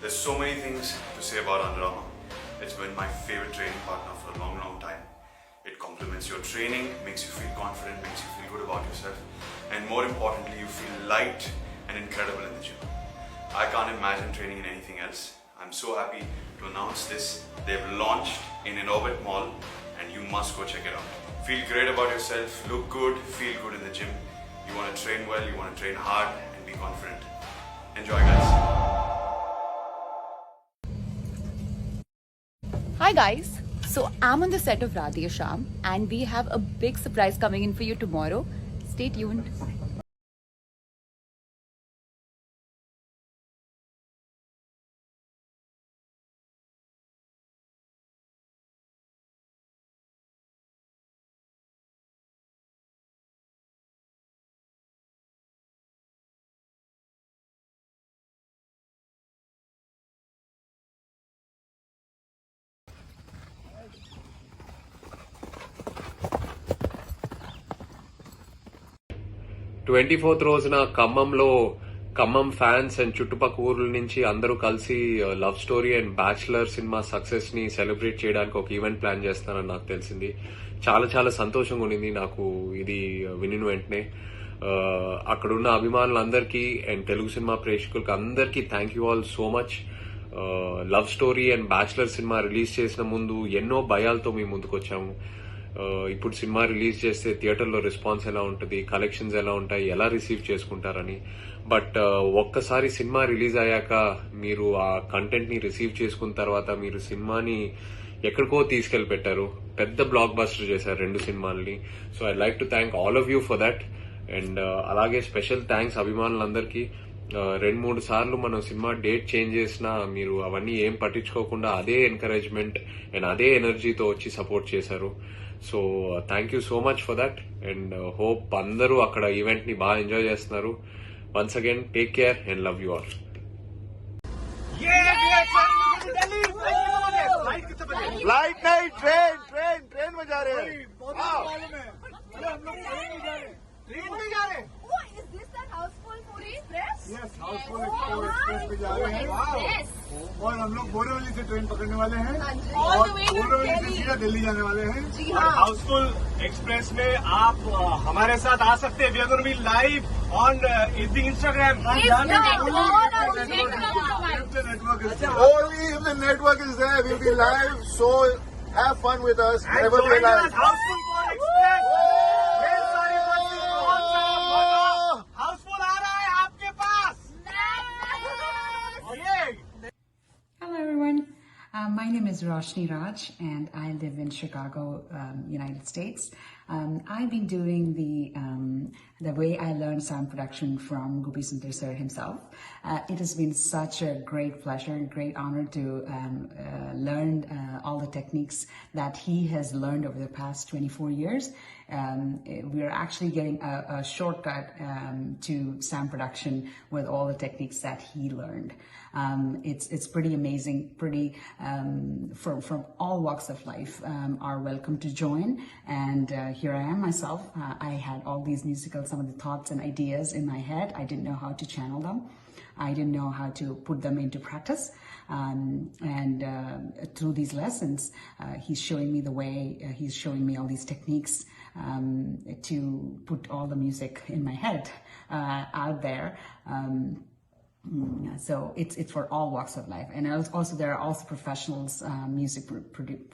There's so many things to say about Under Armour. It's been my favorite training partner for a long, long time. It complements your training, makes you feel confident, makes you feel good about yourself, and more importantly, you feel light and incredible in the gym. I can't imagine training in anything else. I'm so happy to announce this. They've launched in Inorbit Mall, and you must go check it out. Feel great about yourself, look good, feel good in the gym. You want to train well, you want to train hard, and be confident. Enjoy, guys. Hi guys, so I'm on the set of Radhe Sham and we have a big surprise coming in for you tomorrow. Stay tuned. రోజున Khammam fans and చుట్టుపక్కల ఊర్ల నుంచి అందరూ కలిసి love story and bachelor cinema success ని celebrate చేయడానికి ఒక event plan చేస్తానని నాకు తెలిసింది. చాలా చాలా సంతోషంగా ఉండింది నాకు ఇది వినిన వెంటనే. అక్కడున్న అభిమానులందరికీ అండ్ తెలుగు సినిమా ప్రేక్షకులకి అందరికీ thank you all so much. Love story and bachelor cinema release చేసిన ముందు ఎన్నో భయాలతో మేము ముందుకు వచ్చాము. ఇప్పుడు సినిమా రిలీజ్ చేస్తే థియేటర్లో రెస్పాన్స్ ఎలా ఉంటుంది, కలెక్షన్స్ ఎలా ఉంటాయి, ఎలా రిసీవ్ చేసుకుంటారని. బట్ ఒక్కసారి సినిమా రిలీజ్ అయ్యాక మీరు ఆ కంటెంట్ ని రిసీవ్ చేసుకున్న తర్వాత మీరు సినిమాని ఎక్కడికో తీసుకెళ్లి పెట్టారు. పెద్ద బ్లాక్ బస్టర్ చేశారు 2 సినిమాల్ని. So I like to thank all of you for that. And అలాగే స్పెషల్ థ్యాంక్స్ అభిమానులందరికీ. 2-3 సార్లు మనం సినిమా డేట్ చేంజ్ చేసినా మీరు అవన్నీ ఏం పట్టించుకోకుండా అదే ఎంకరేజ్మెంట్ అండ్ అదే ఎనర్జీతో వచ్చి సపోర్ట్ చేశారు. So thank you so much for that and hope అందరూ అక్కడ ఈవెంట్ ని బాగా ఎంజాయ్ చేస్తున్నారు. Once again take care and love you all. Light नहीं ट्रेन ट्रेन ट्रेन में जा रहे हैं. ट्रेन में जा रहे हैं. Is this that Houseful Puri Express? Yes, Houseful Express पे जा रहे हैं. Yes. और हम लोग बोरीवली से ट्रेन पकड़ने वाले हैं All और the way to बोरीवली से Delhi. सीधा दिल्ली जाने वाले हैं. जी हाँ. हाउसफुल एक्सप्रेस में आप हमारे साथ आ सकते हैं. We are going to be live on the Instagram. Only if the network is there, we'll be live. So have fun with us whenever we're live. Houseful express. Houseful आ रहा है आपके पास. Hello everyone, my name is Roshni Raj and I live in Chicago, United States. I've been doing the way I learned sound production from Gopi Sundar sir himself. It has been such a great pleasure and great honor to learn all the techniques that he has learned over the past 24 years. We are actually getting a shortcut to sound production with all the techniques that he learned. It's pretty amazing, pretty from all walks of life are welcome to join. And here I am myself. I had all these musical, some of the thoughts and ideas in my head. I didn't know how to channel them. I didn't know how to put them into practice. And through these lessons, he's showing me the way, he's showing me all these techniques to put all the music in my head out there. So it's for all walks of life, and also there are also professionals, music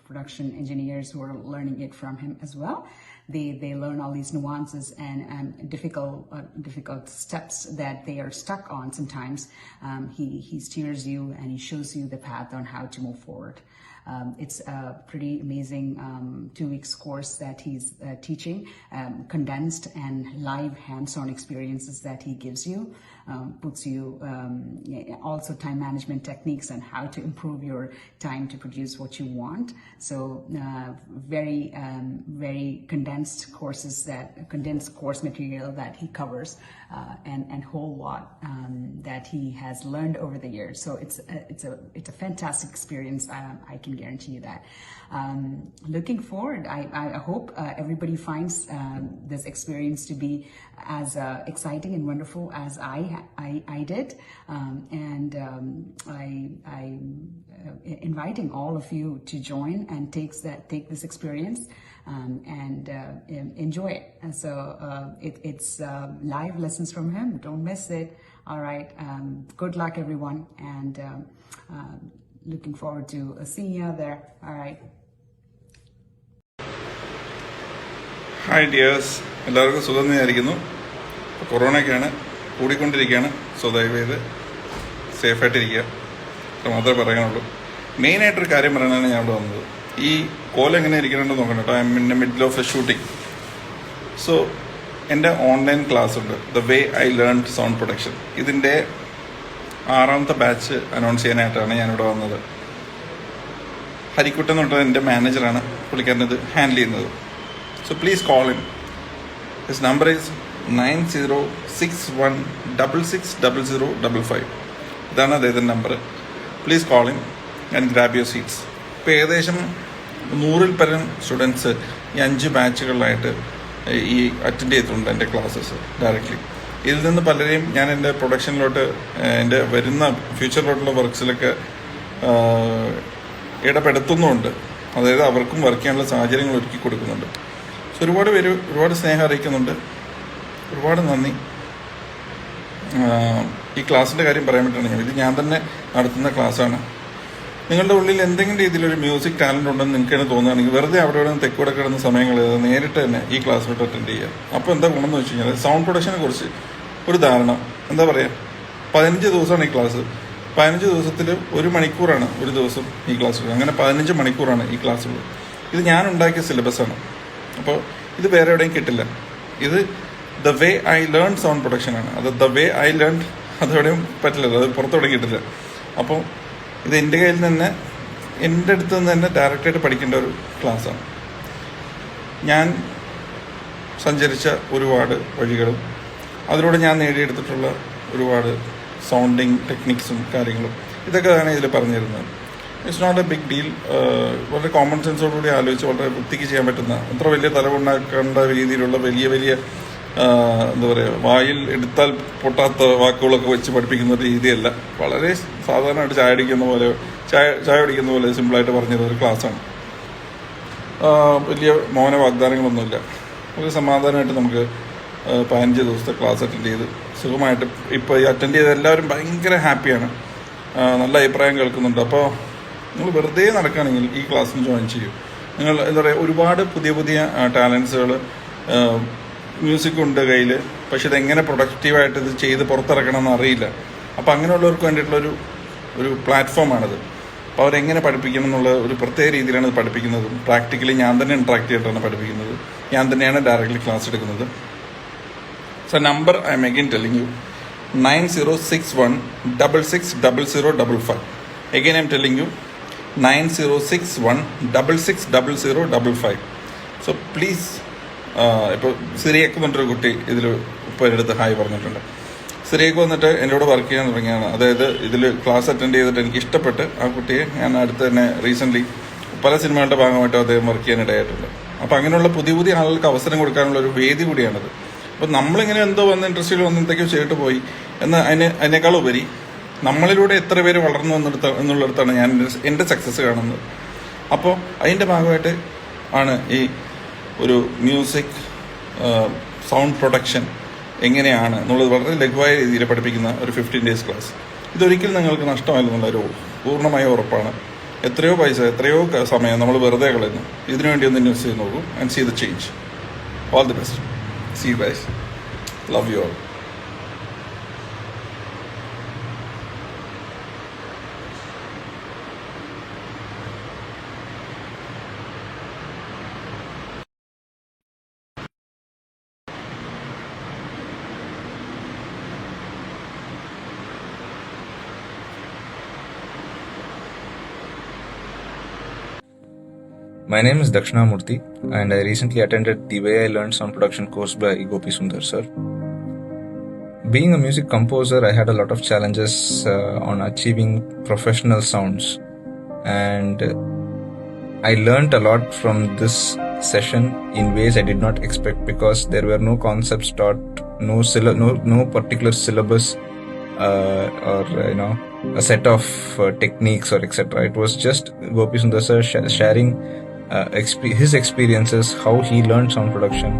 production engineers who are learning it from him as well. They learn all these nuances and difficult steps that they are stuck on sometimes. He steers you and he shows you the path on how to move forward. It's a pretty amazing 2 weeks course that he's teaching, condensed and live hands-on experiences that he gives you, puts you also time management techniques and how to improve your time to produce what you want. So very condensed course material that he covers and whole lot that he has learned over the years. So it's a fantastic experience. I can guarantee you that. Looking forward, I hope everybody finds this experience to be as exciting and wonderful as I I did, and I'm inviting all of you to join and take this experience and enjoy it. And so it's live lessons from him. Don't miss it. All right. Good luck, everyone, and looking forward to seeing you there. All right. Hi dears, എല്ലാവർക്കും സുഖം തന്നെയായിരിക്കുന്നു. കൊറോണയൊക്കെയാണ്, കൂടിക്കൊണ്ടിരിക്കുകയാണ്. So ദയവേത് സേഫായിട്ടിരിക്കുക, അത് മാത്രമേ പറയാനുള്ളൂ. മെയിനായിട്ടൊരു കാര്യം പറയാനാണ് ഞാൻ ഇവിടെ വന്നത്. ഈ കോലം എങ്ങനെ ഇരിക്കണമെന്ന് നോക്കണം കേട്ടോ. I M in the middle of A shooting. So എൻ്റെ ഓൺലൈൻ ക്ലാസ് ഉണ്ട്, the way I learn sound production. ഇതിൻ്റെ 6ാമത്തെ ബാച്ച് അനൗൺസ് ചെയ്യാനായിട്ടാണ് ഞാനിവിടെ വന്നത്. ഹരിക്കുട്ടൻ എന്ന് പറഞ്ഞത് എൻ്റെ മാനേജറാണ്, പുള്ളിക്കാരൻ ഇത് ഹാൻഡിൽ ചെയ്യുന്നത്. So please call him. His number is 9061660055. ഇതാണ് അദ്ദേഹത്തിൻ്റെ number. Please call him and grab your seats. ഇപ്പോൾ ഏകദേശം 100-ൽ പരം സ്റ്റുഡൻസ് ഈ 5 ബാച്ചുകളിലായിട്ട് ഈ അറ്റൻഡ് ചെയ്തിട്ടുണ്ട് എൻ്റെ ക്ലാസ്സസ് ഡയറക്റ്റ്ലി. ഇതിൽ നിന്ന് പലരെയും ഞാൻ എൻ്റെ പ്രൊഡക്ഷനിലോട്ട്, എൻ്റെ വരുന്ന ഫ്യൂച്ചറിലോട്ടുള്ള വർക്ക്സിലൊക്കെ ഇടപെടുത്തുന്നുമുണ്ട്. അതായത് അവർക്കും വർക്ക് ചെയ്യാനുള്ള സാഹചര്യങ്ങൾ ഒരുക്കി കൊടുക്കുന്നുണ്ട്. ഒരുപാട് പേര് ഒരുപാട് സ്നേഹം അറിയിക്കുന്നുണ്ട്. ഒരുപാട് നന്ദി. ഈ ക്ലാസ്സിൻ്റെ കാര്യം പറയാൻ പറ്റുകയാണെങ്കിൽ ഇത് ഞാൻ തന്നെ നടത്തുന്ന ക്ലാസ്സാണ്. നിങ്ങളുടെ ഉള്ളിൽ എന്തെങ്കിലും രീതിയിലൊരു മ്യൂസിക് ടാലൻ്റ് ഉണ്ടെന്ന് നിങ്ങൾക്ക് തന്നെ തോന്നുകയാണെങ്കിൽ വെറുതെ അവിടെ ഇവിടെ നിന്ന് തെക്കൂടെ കിടന്ന സമയങ്ങളിൽ നേരിട്ട് തന്നെ ഈ ക്ലാസ്സിലോട്ട് അറ്റൻഡ് ചെയ്യുക. അപ്പോൾ എന്താ ഗുണമെന്ന് വെച്ച് കഴിഞ്ഞാൽ സൗണ്ട് പ്രൊഡക്ഷനെ കുറിച്ച് ഒരു ധാരണ, എന്താ പറയുക, 15 ദിവസമാണ് ഈ ക്ലാസ്. 15 ദിവസത്തിൽ 1 മണിക്കൂറാണ് ഒരു ദിവസം ഈ ക്ലാസ്സുകൾ. അങ്ങനെ 15 മണിക്കൂറാണ് ഈ ക്ലാസ്സുകൾ. ഇത് ഞാൻ ഉണ്ടാക്കിയ സിലബസാണ്. അപ്പോൾ ഇത് വേറെ എവിടെയും കിട്ടില്ല. ഇത് the way I learn sound പ്രൊഡക്ഷനാണ്. അത് ദ വേ ഐ ലേൺ അതെവിടെയും പറ്റില്ല, അത് പുറത്തെവിടെയും കിട്ടില്ല. അപ്പോൾ ഇത് എൻ്റെ കയ്യിൽ നിന്ന് എൻ്റെ അടുത്ത് നിന്ന് തന്നെ ഡയറക്റ്റായിട്ട് പഠിക്കേണ്ട ഒരു ക്ലാസ്സാണ്. ഞാൻ സഞ്ചരിച്ച ഒരുപാട് വഴികളും അതിലൂടെ ഞാൻ നേടിയെടുത്തിട്ടുള്ള ഒരുപാട് സൗണ്ടിങ് ടെക്നിക്സും കാര്യങ്ങളും ഇതൊക്കെ തന്നെ ഇതിൽ പറഞ്ഞു തരുന്നത്. It's not a big deal. വളരെ കോമൺ സെൻസോടുകൂടി ആലോചിച്ച് വളരെ വൃത്തിക്ക് ചെയ്യാൻ പറ്റുന്ന, അത്ര വലിയ തലമുണ്ടാക്കേണ്ട രീതിയിലുള്ള വലിയ വലിയ എന്താ പറയുക, വായിൽ എടുത്താൽ പൊട്ടാത്ത വാക്കുകളൊക്കെ വെച്ച് പഠിപ്പിക്കുന്ന ഒരു രീതിയല്ല. വളരെ സാധാരണയായിട്ട് ചായ കുടിക്കുന്ന പോലെ സിമ്പിളായിട്ട് പറഞ്ഞൊരു ക്ലാസ്സാണ്. വലിയ മൗന വാഗ്ദാനങ്ങളൊന്നുമില്ല. ഒരു സമാധാനമായിട്ട് നമുക്ക് 15 ദിവസത്തെ ക്ലാസ് അറ്റൻഡ് ചെയ്ത് സുഖമായിട്ട് ഇപ്പോൾ ഈ അറ്റൻഡ് ചെയ്ത് എല്ലാവരും ഭയങ്കര ഹാപ്പിയാണ്, നല്ല അഭിപ്രായം കേൾക്കുന്നുണ്ട്. അപ്പോൾ നിങ്ങൾ വെറുതെ നടക്കുകയാണെങ്കിൽ ഈ ക്ലാസ്സിന് ജോയിൻ ചെയ്യും. നിങ്ങൾ എന്താ പറയുക, ഒരുപാട് പുതിയ പുതിയ ടാലൻസുകൾ, മ്യൂസിക് ഉണ്ട് കയ്യിൽ, പക്ഷെ ഇതെങ്ങനെ പ്രൊഡക്റ്റീവായിട്ട് ഇത് ചെയ്ത് പുറത്തിറക്കണമെന്ന് അറിയില്ല. അപ്പോൾ അങ്ങനെയുള്ളവർക്ക് വേണ്ടിയിട്ടുള്ളൊരു പ്ലാറ്റ്ഫോമാണിത്. അപ്പോൾ അവരെങ്ങനെ പഠിപ്പിക്കണം എന്നുള്ള ഒരു പ്രത്യേക രീതിയിലാണ് ഇത് പഠിപ്പിക്കുന്നതും. പ്രാക്ടിക്കലി ഞാൻ തന്നെ ഇൻട്രാക്ട് ചെയ്തിട്ടാണ് പഠിപ്പിക്കുന്നത്. ഞാൻ തന്നെയാണ് ഡയറക്റ്റ്ലി ക്ലാസ് എടുക്കുന്നത്. So number I M again telling you, 9061660055. Again I am telling you, 9061660055. So please, ഇപ്പോൾ സിറിയക്ക് പറഞ്ഞൊരു കുട്ടി ഇതിൽ ഇപ്പോൾ എടുത്ത് ഹായ് പറഞ്ഞിട്ടുണ്ട്. സിറിയക്ക് വന്നിട്ട് എന്നോട് വർക്ക് ചെയ്യാൻ തുടങ്ങിയാണ്. അതായത് ഇതിൽ ക്ലാസ് അറ്റൻഡ് ചെയ്തിട്ട് എനിക്ക് ഇഷ്ടപ്പെട്ട് ആ കുട്ടിയെ ഞാൻ അടുത്ത് തന്നെ റീസെൻ്റ്ലി പല സിനിമകളുടെ ഭാഗമായിട്ടും അദ്ദേഹം വർക്ക് ചെയ്യാൻ ഇടയായിട്ടുണ്ട്. അപ്പോൾ അങ്ങനെയുള്ള പുതിയ പുതിയ ആളുകൾക്ക് അവസരം കൊടുക്കാനുള്ള ഒരു വേദി കൂടിയാണത്. അപ്പോൾ നമ്മളിങ്ങനെ എന്തോ വന്ന് ഇൻഡസ്ട്രിയിൽ വന്ന് എന്തൊക്കെയോ ചെയ്തിട്ട് പോയി അതിനേക്കാളുപരി നമ്മളിലൂടെ എത്ര പേര് വളർന്നു എന്നുള്ളിടത്താണ് ഞാൻ എൻ്റെ സക്സസ് കാണുന്നത്. അപ്പോൾ അതിൻ്റെ ഭാഗമായിട്ട് ആണ് ഈ ഒരു മ്യൂസിക് സൗണ്ട് പ്രൊഡക്ഷൻ എങ്ങനെയാണ് എന്നുള്ളത് വളരെ ലഘുവായ രീതിയിൽ പഠിപ്പിക്കുന്ന ഒരു 15 days ക്ലാസ്. ഇതൊരിക്കലും നിങ്ങൾക്ക് നഷ്ടമായില്ലെന്നുള്ളൊരു പൂർണ്ണമായ ഉറപ്പാണ്. എത്രയോ പൈസ, എത്രയോ സമയം നമ്മൾ വെറുതെ കളയുന്നു. ഇതിനുവേണ്ടി ഒന്ന് ഇൻവെസ്റ്റ് ചെയ്ത് നോക്കൂ and see the change. All the best. See you guys. Love you all. My name is Dakshinamurthy, and I recently attended the Way I Learned Sound Production course by Gopi Sundar sir. Being a music composer, I had a lot of challenges on achieving professional sounds, and I learned a lot from this session in ways I did not expect, because there were no concepts taught, no particular syllabus or a set of techniques or etc. It was just Gopi Sundar sir sharing his experiences, how he learned sound production,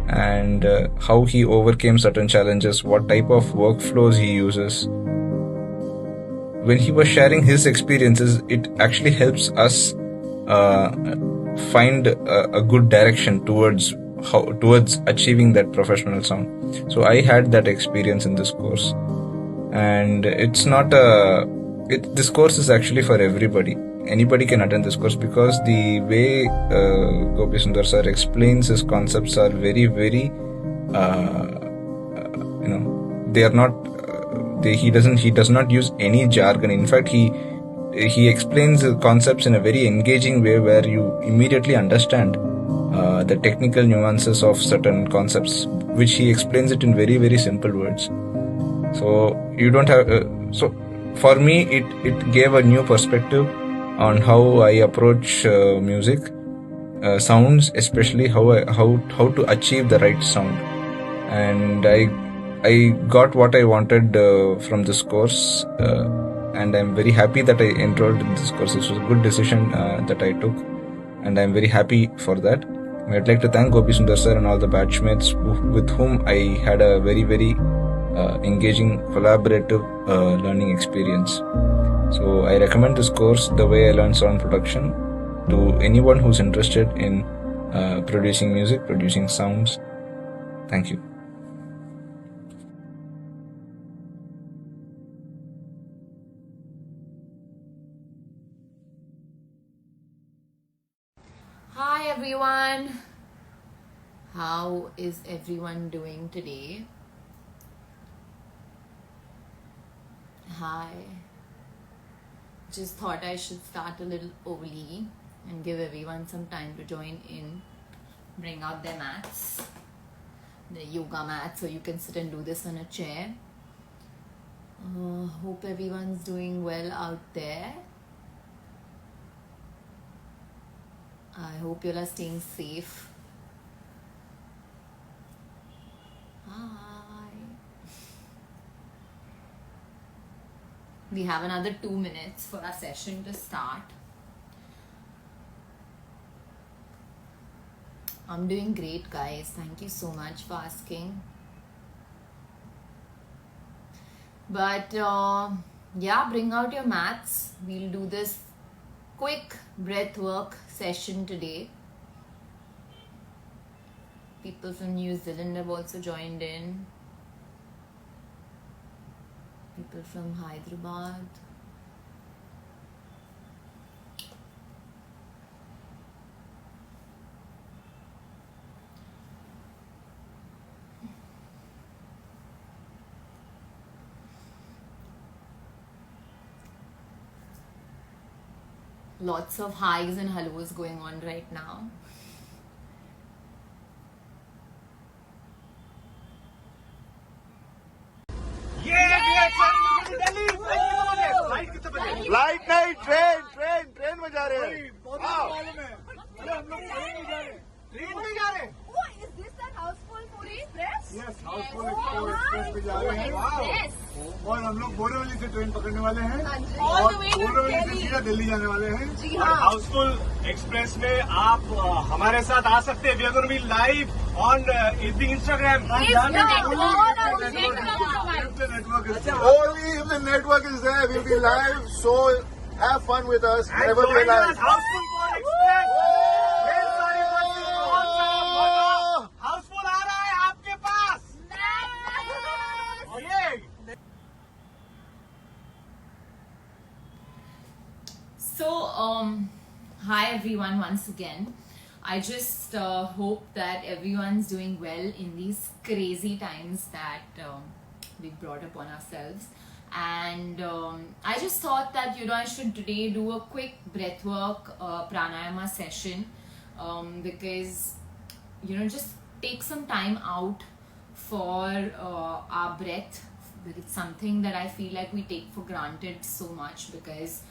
and how he overcame certain challenges, what type of workflows he uses. When he was sharing his experiences, it actually helps us find a good direction towards achieving that professional sound. So I had that experience in this course, and it's not this course is actually for everybody. Anybody can attend this course, because the way Gopi Sundar sir explains his concepts are very, very they are not he does not use any jargon. In fact, he explains the concepts in a very engaging way, where you immediately understand the technical nuances of certain concepts, which he explains it in very, very simple words. So you don't have so for me it gave a new perspective on how I approach music, sounds, especially how to achieve the right sound. And I got what I wanted from this course, and I'm very happy that I enrolled in this course. This was a good decision that I took, and I'm very happy for that. I'd like to thank Gopi Sundar sir and all the batchmates with whom I had a very, very engaging, collaborative learning experience. So I recommend this course, The Way I Learned Sound Production, to anyone who's interested in producing music, producing sounds. Thank you. Hi everyone. How is everyone doing today? Hi. Just thought I should start a little early and give everyone some time to join in. Bring out their mats, the yoga mats, so you can sit and do this on a chair. Hope everyone's doing well out there. I hope you all are staying safe. Hi. We have another 2 minutes for our session to start. I'm doing great, guys. Thank you so much for asking. But yeah, bring out your mats. We'll do this quick breath work session today. People from New Zealand have also joined in. People from Hyderabad. Lots of highs and hellos going on right now. Flight नहीं, train में जा रहे हैं. Train में जा रहे हैं. Oh, is this that houseful Puri Express? Yes, Housefull express पे जा रहे हैं. और हम लोग बोरीवली से ट्रेन पकड़ने वाले हैं, और बोरीवली से सीधा दिल्ली जाने वाले हैं. और हाउसफुल एक्सप्रेस में आप हमारे साथ आ सकते हैं. We are going to be live on the Instagram. Only if the network is there, we'll be live. So have fun with us. Never be live. Houseful express. Houseful आ रहा है आपके पास. So, hi everyone once again. I just hope that everyone's doing well in these crazy times that we brought upon ourselves. And I just thought that, I should today do a quick breathwork pranayama session because, just take some time out for our breath. It's something that I feel like we take for granted so much because,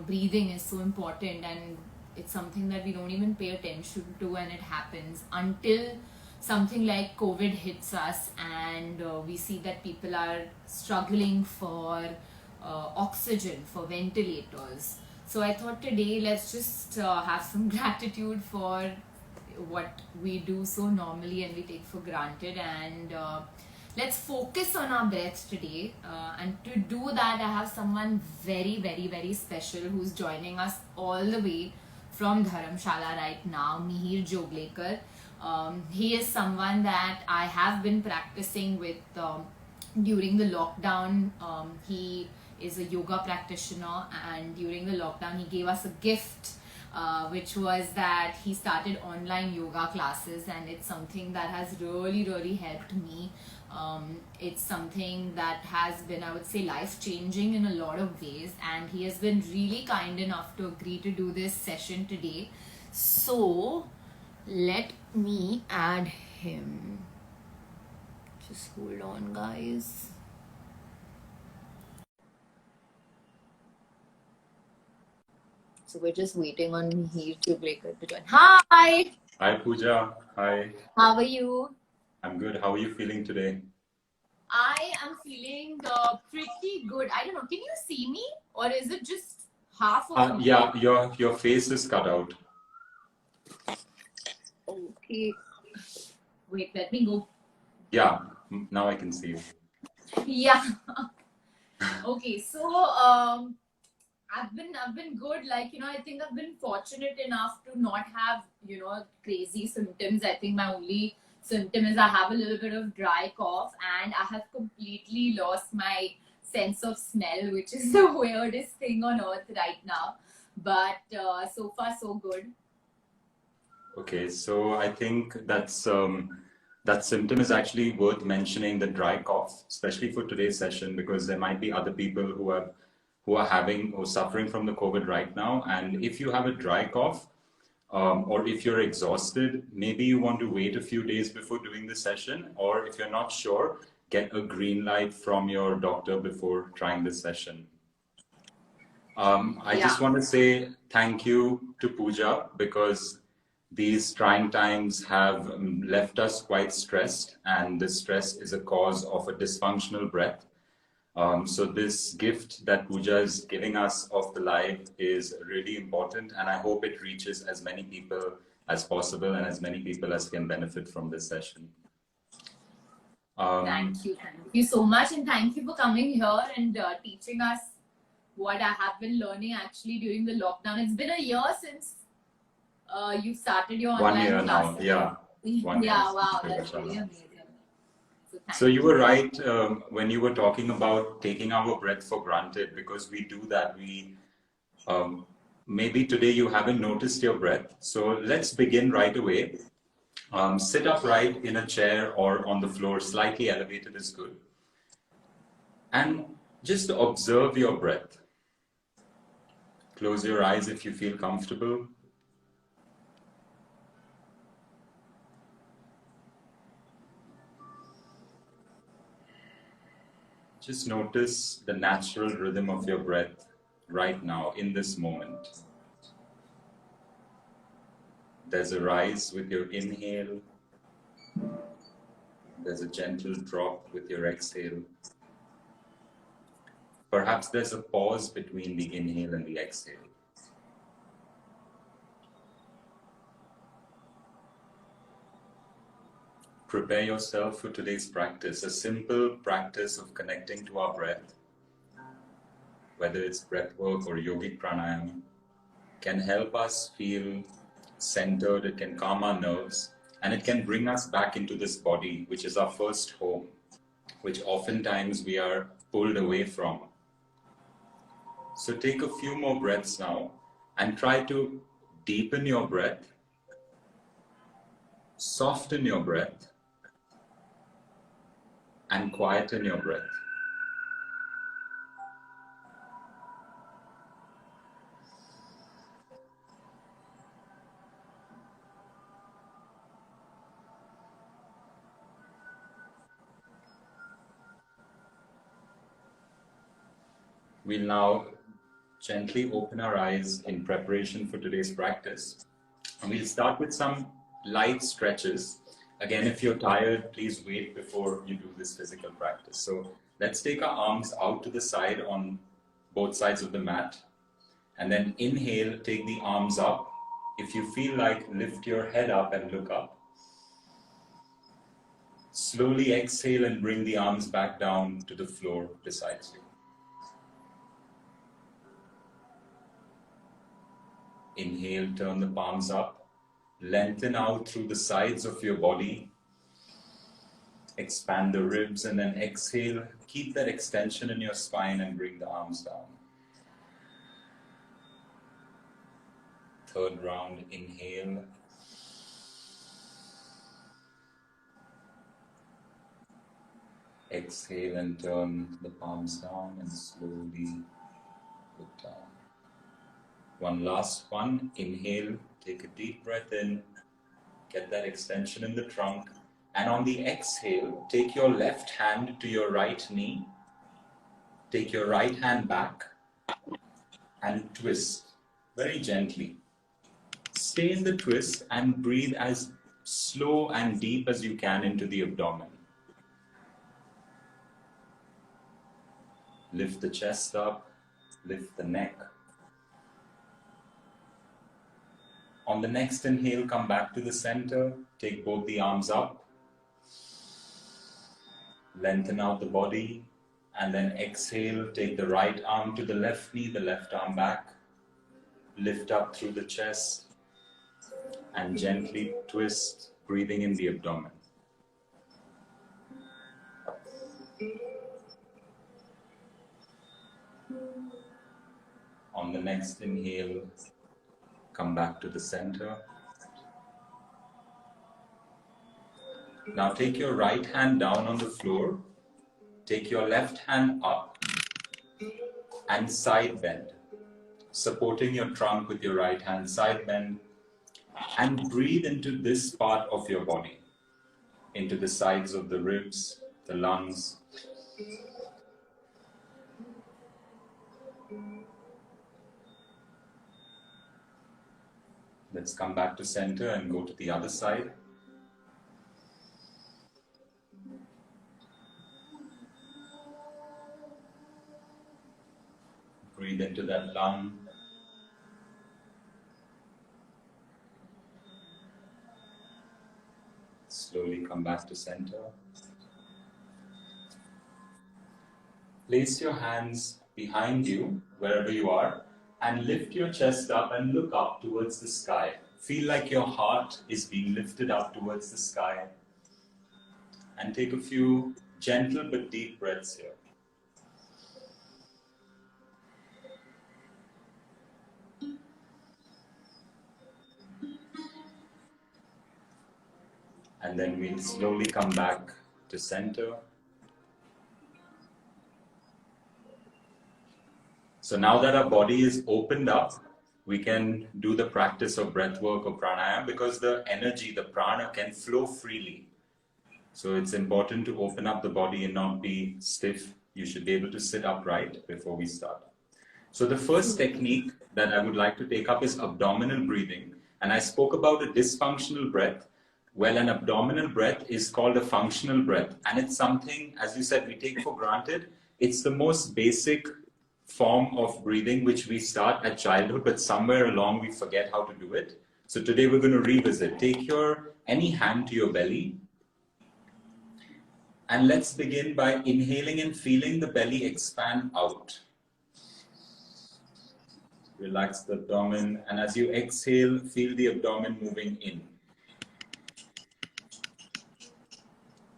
breathing is so important, and it's something that we don't even pay attention to, and it happens until something like COVID hits us, and we see that people are struggling for oxygen, for ventilators. So I thought today let's just have some gratitude for what we do so normally and we take for granted, and let's focus on our breath today. And to do that, I have someone very, very, very special who's joining us all the way from Dharamshala right now, Mihir Joglekar. He is someone that I have been practicing with during the lockdown. He is a yoga practitioner, and during the lockdown he gave us a gift, which was that he started online yoga classes, and it's something that has really, really helped me. It's something that has been, I would say, life-changing in a lot of ways, and he has been really kind enough to agree to do this session today. So let me add him. Just hold on, guys. So we're just waiting on Mihir Joglekar to join. Hi! Hi Pooja, hi. How are you? I'm good. How are you feeling today? I am feeling pretty good. I don't know, can you see me? Or is it just half of me? Yeah, your face is cut out. Okay. Wait, let me go. Yeah, now I can see you. Yeah. Okay, so I've been good. Like, I think I've been fortunate enough to not have, crazy symptoms. I think my only symptom is I have a little bit of dry cough, and I have completely lost my sense of smell, which is the weirdest thing on earth right now. But so far so good. Okay, so I think that symptom is actually worth mentioning, the dry cough, especially for today's session, because there might be other people who are having or suffering from the COVID right now. And if you have a dry cough, or if you're exhausted, maybe you want to wait a few days before doing the session, or if you're not sure, get a green light from your doctor before trying the session. I just want to say thank you to Pooja, because these trying times have left us quite stressed, and this stress is a cause of a dysfunctional breath. So this gift that Pooja is giving us of the life is really important, and I hope it reaches as many people as possible and as many people as can benefit from this session. Thank you so much, and thank you for coming here and teaching us what I have been learning actually during the lockdown. It's been a year since you started your online 1 year classes. now, yeah. 1 year. Yeah, wow, that's really amazing. So you were right when you were talking about taking our breath for granted, because we do that. Maybe today you haven't noticed your breath. So let's begin right away. Sit upright in a chair or on the floor, slightly elevated is good. And just observe your breath. Close your eyes if you feel comfortable. Just notice the natural rhythm of your breath right now, in this moment. There's a rise with your inhale. There's a gentle drop with your exhale. Perhaps there's a pause between the inhale and the exhale. Prepare yourself for today's practice, a simple practice of connecting to our breath, whether it's breath work or yogic pranayama, can help us feel centered, it can calm our nerves, and it can bring us back into this body, which is our first home, which oftentimes we are pulled away from. So take a few more breaths now and try to deepen your breath, soften your breath, and quieten your breath. We'll now gently open our eyes in preparation for today's practice. And we'll start with some light stretches. Again, if you're tired, please wait before you do this physical practice. So let's take our arms out to the side on both sides of the mat. And then inhale, take the arms up. If you feel like, lift your head up and look up. Slowly exhale and bring the arms back down to the floor beside you. Inhale, turn the palms up. Lengthen out through the sides of your body. Expand the ribs, and then exhale. Keep that extension in your spine and bring the arms down. Third round, inhale. Exhale and turn the palms down and slowly look down. One last one. Inhale, take a deep breath in, get that extension in the trunk. And on the exhale, take your left hand to your right knee, take your right hand back and twist very gently. Stay in the twist and breathe as slow and deep as you can into the abdomen. Lift the chest up, lift the neck. On the next inhale, come back to the center, take both the arms up, lengthen out the body, and then exhale, take the right arm to the left knee, the left arm back, lift up through the chest, and gently twist, breathing in the abdomen. On the next inhale, come back to the center. Now take your right hand down on the floor, take your left hand up and side bend, supporting your trunk with your right hand, side bend, and breathe into this part of your body, into the sides of the ribs, the lungs. Let's come back to center and go to the other side. Breathe into that lung. Slowly come back to center. Place your hands behind you, wherever you are, and lift your chest up and look up towards the sky. Feel like your heart is being lifted up towards the sky. And take a few gentle but deep breaths here. And then we'll slowly come back to center. So now that our body is opened up, we can do the practice of breath work or pranayama, because the energy, the prana, can flow freely. So it's important to open up the body and not be stiff. You should be able to sit upright before we start. So the first technique that I would like to take up is abdominal breathing. And I spoke about a dysfunctional breath. Well, an abdominal breath is called a functional breath. And it's something, as you said, we take for granted. It's the most basic form of breathing which we start at childhood, but somewhere along we forget how to do it. So today we're going to revisit. Take any hand to your belly. And let's begin by inhaling and feeling the belly expand out. Relax the abdomen, and as you exhale, feel the abdomen moving in.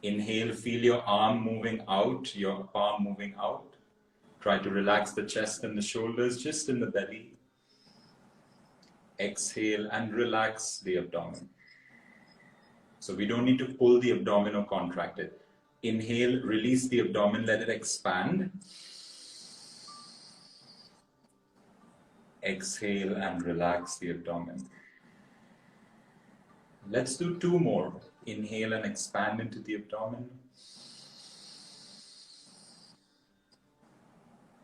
Inhale, feel your arm moving out, your palm moving out. Try to relax the chest and the shoulders just in the belly. Exhale and relax the abdomen. So we don't need to pull the abdomen or contract it. Inhale, release the abdomen, let it expand. Exhale and relax the abdomen. Let's do two more. Inhale and expand into the abdomen.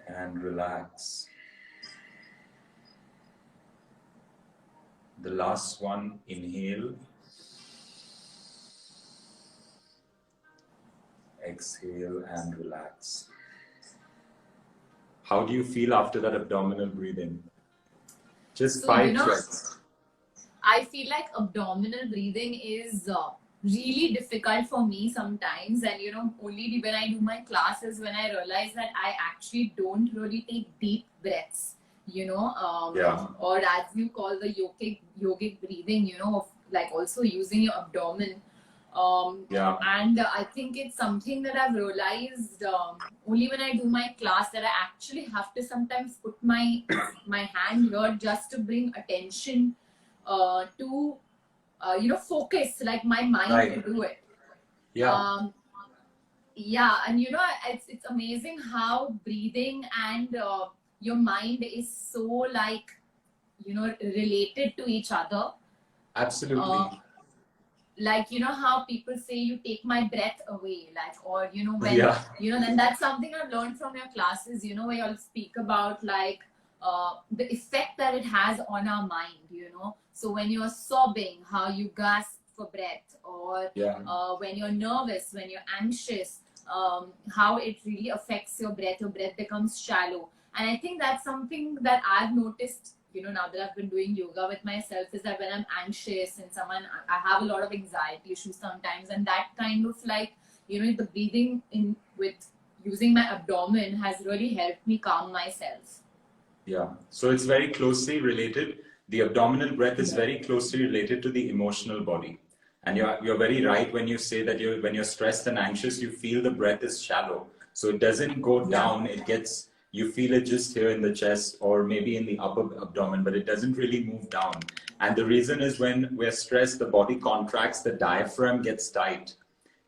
And relax. The last one, inhale. Exhale and relax. How do you feel after that abdominal breathing? Just So, 5 breaths. I feel like abdominal breathing is really difficult for me sometimes, and only when I do my classes when I realize that I actually don't really take deep breaths, Yeah. or as you call the yogic breathing, of like also using your abdomen. Yeah. And I think it's something that I've realized only when I do my class, that I actually have to sometimes put my hand here just to bring attention to focus like my mind Right. to do it. Yeah. Yeah, and it's amazing how breathing and your mind is so like related to each other. Absolutely. Like how people say you take my breath away, like, or when Yeah. then that's something I've learned from your classes, where you'll speak about like the effect that it has on our mind, so when you're sobbing, how you gasp for breath, or Yeah. when you're nervous, when you're anxious, how it really affects your breath becomes shallow. And I think that's something that I've noticed, now that I've been doing yoga with myself, is that when I'm anxious and I have a lot of anxiety issues sometimes, and that kind of like, the breathing in with using my abdomen has really helped me calm myself. Yeah. So it's very closely related. The abdominal breath is very closely related to the emotional body. And you're very right when you say that when you're stressed and anxious, you feel the breath is shallow. So it doesn't go down. You feel it just here in the chest or maybe in the upper abdomen, but it doesn't really move down. And the reason is when we're stressed, the body contracts, the diaphragm gets tight,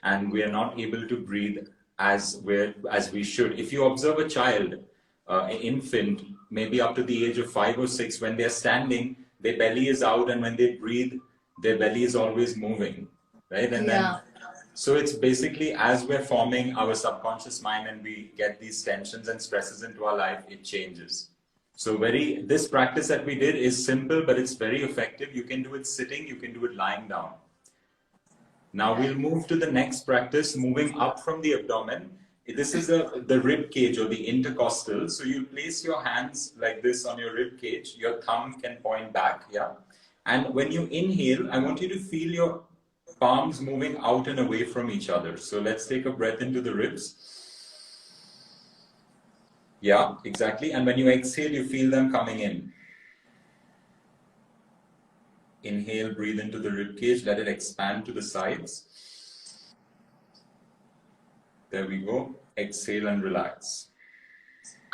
and we are not able to breathe as we should. If you observe a child, an infant, maybe up to the age of 5 or 6, when they're standing, their belly is out, and when they breathe, their belly is always moving, right? And then, so it's basically as we're forming our subconscious mind and we get these tensions and stresses into our life, it changes. So this practice that we did is simple, but it's very effective. You can do it sitting, you can do it lying down. Now we'll move to the next practice, moving up from the abdomen. This is the rib cage or the intercostal. So you place your hands like this on your rib cage. Your thumb can point back, yeah. And when you inhale, I want you to feel your palms moving out and away from each other. So let's take a breath into the ribs. Yeah, exactly. And when you exhale, you feel them coming in. Inhale, breathe into the rib cage, let it expand to the sides. There we go. Exhale and relax.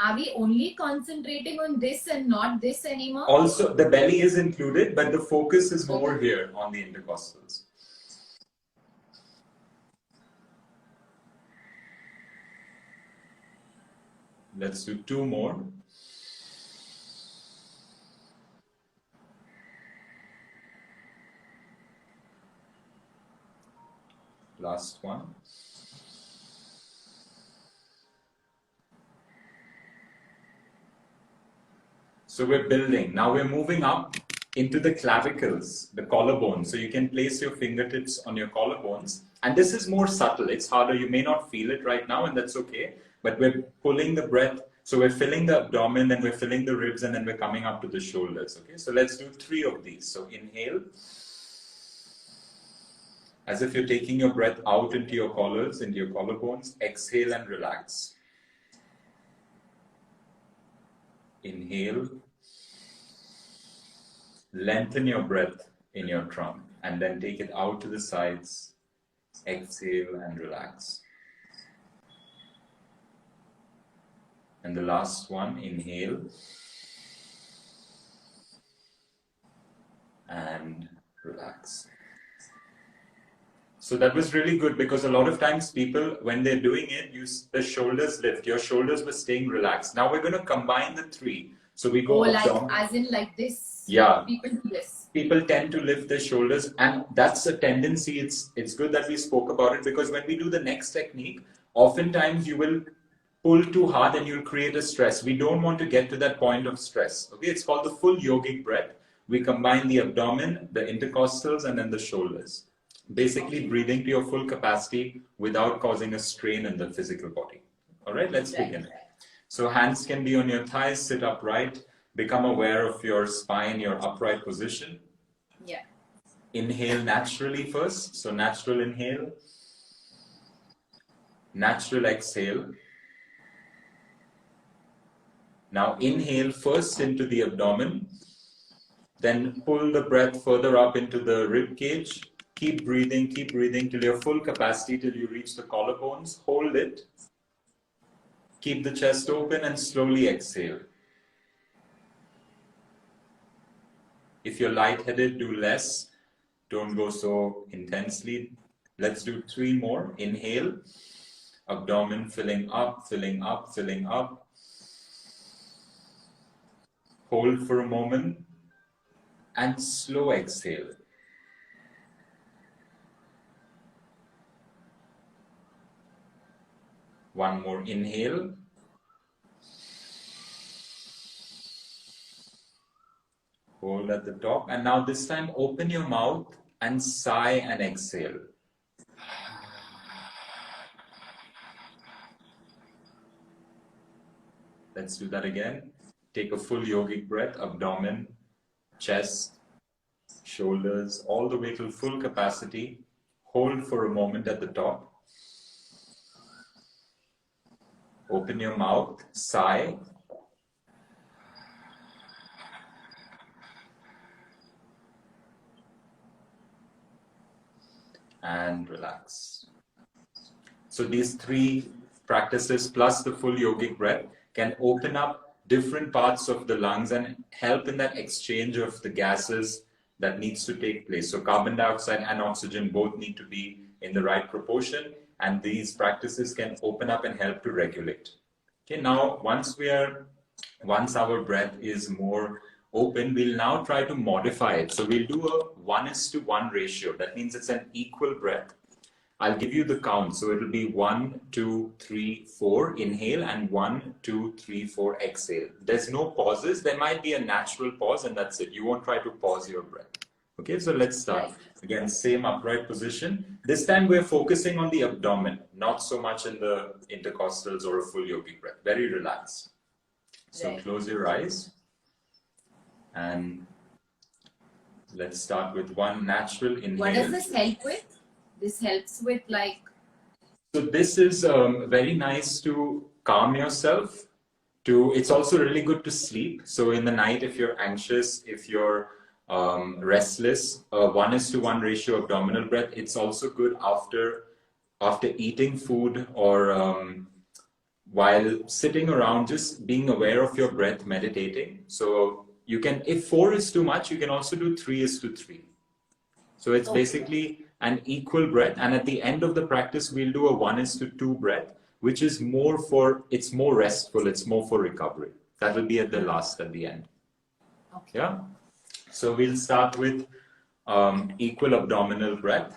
Are we only concentrating on this and not this anymore? Also, the belly is included, but the focus is more here on the intercostals. Let's do 2 more. Last one. So we're building. Now we're moving up into the clavicles, the collarbone. So you can place your fingertips on your collarbones. And this is more subtle. It's harder. You may not feel it right now, and that's okay. But we're pulling the breath. So we're filling the abdomen, then we're filling the ribs, and then we're coming up to the shoulders. Okay, so let's do 3 of these. So inhale. As if you're taking your breath out into your collars, into your collarbones. Exhale and relax. Inhale. Lengthen your breath in your trunk and then take it out to the sides. Exhale and relax. And the last one, inhale. And relax. So that was really good because a lot of times people, when they're doing it, the shoulders lift. Your shoulders were staying relaxed. Now we're going to combine the 3. So we go like as in like this. Yeah. People do this. People tend to lift their shoulders, and that's a tendency. It's good that we spoke about it, because when we do the next technique, oftentimes you will pull too hard and you'll create a stress. We don't want to get to that point of stress. Okay, it's called the full yogic breath. We combine the abdomen, the intercostals, and then the shoulders. basically breathing to your full capacity without causing a strain in the physical body. All right, let's begin. So hands can be on your thighs, sit upright, become aware of your spine, your upright position. Yeah. Inhale naturally first. So natural inhale, natural exhale. Now inhale first into the abdomen, then pull the breath further up into the rib cage. Keep breathing till your full capacity, till you reach the collarbones. Hold it. Keep the chest open and slowly exhale. If you're lightheaded, do less. Don't go so intensely. Let's do 3 more. Inhale. Abdomen filling up, filling up, filling up. Hold for a moment and slow exhale. One more inhale. Hold at the top, and now this time open your mouth and sigh and exhale. Let's do that again. Take a full yogic breath, abdomen, chest, shoulders, all the way to full capacity. Hold for a moment at the top. Open your mouth, sigh. And relax. So these 3 practices plus the full yogic breath can open up different parts of the lungs and help in that exchange of the gases that needs to take place. So carbon dioxide and oxygen both need to be in the right proportion, and these practices can open up and help to regulate. Okay, now once our breath is more open, we'll now try to modify it. So we'll do a 1:1 ratio. That means it's an equal breath. I'll give you the count. So it'll be 1, 2, 3, 4 inhale and 1, 2, 3, 4 exhale. There's no pauses. There might be a natural pause and that's it. You won't try to pause your breath. Okay, so let's start. Again, same upright position. This time we're focusing on the abdomen, not so much in the intercostals or a full yogic breath. Very relaxed. So close your eyes. And let's start with one natural inhale. What does this help with? This helps with like... So this is very nice to calm yourself. It's also really good to sleep. So in the night, if you're anxious, if you're restless, 1:1 ratio abdominal breath. It's also good after eating food or while sitting around, just being aware of your breath, meditating. So you can, if 4 is too much, you can also do 3:3. So it's basically an equal breath. And at the end of the practice, we'll do a 1:2 breath, which is it's more restful. It's more for recovery. That will be at the last, at the end. Okay. Yeah. So we'll start with equal abdominal breath.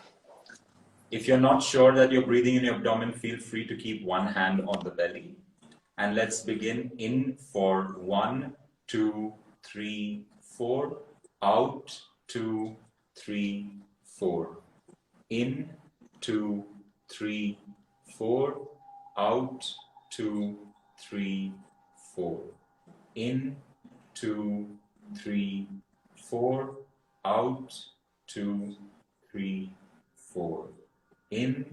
If you're not sure that you're breathing in your abdomen, feel free to keep one hand on the belly. And let's begin in for 1, 2, 3, 4. Out, 2, 3, 4. In, 2, 3, 4. Out, 2, 3, 4. In, 2, 3, 4. Out, 2, 3, 4. In,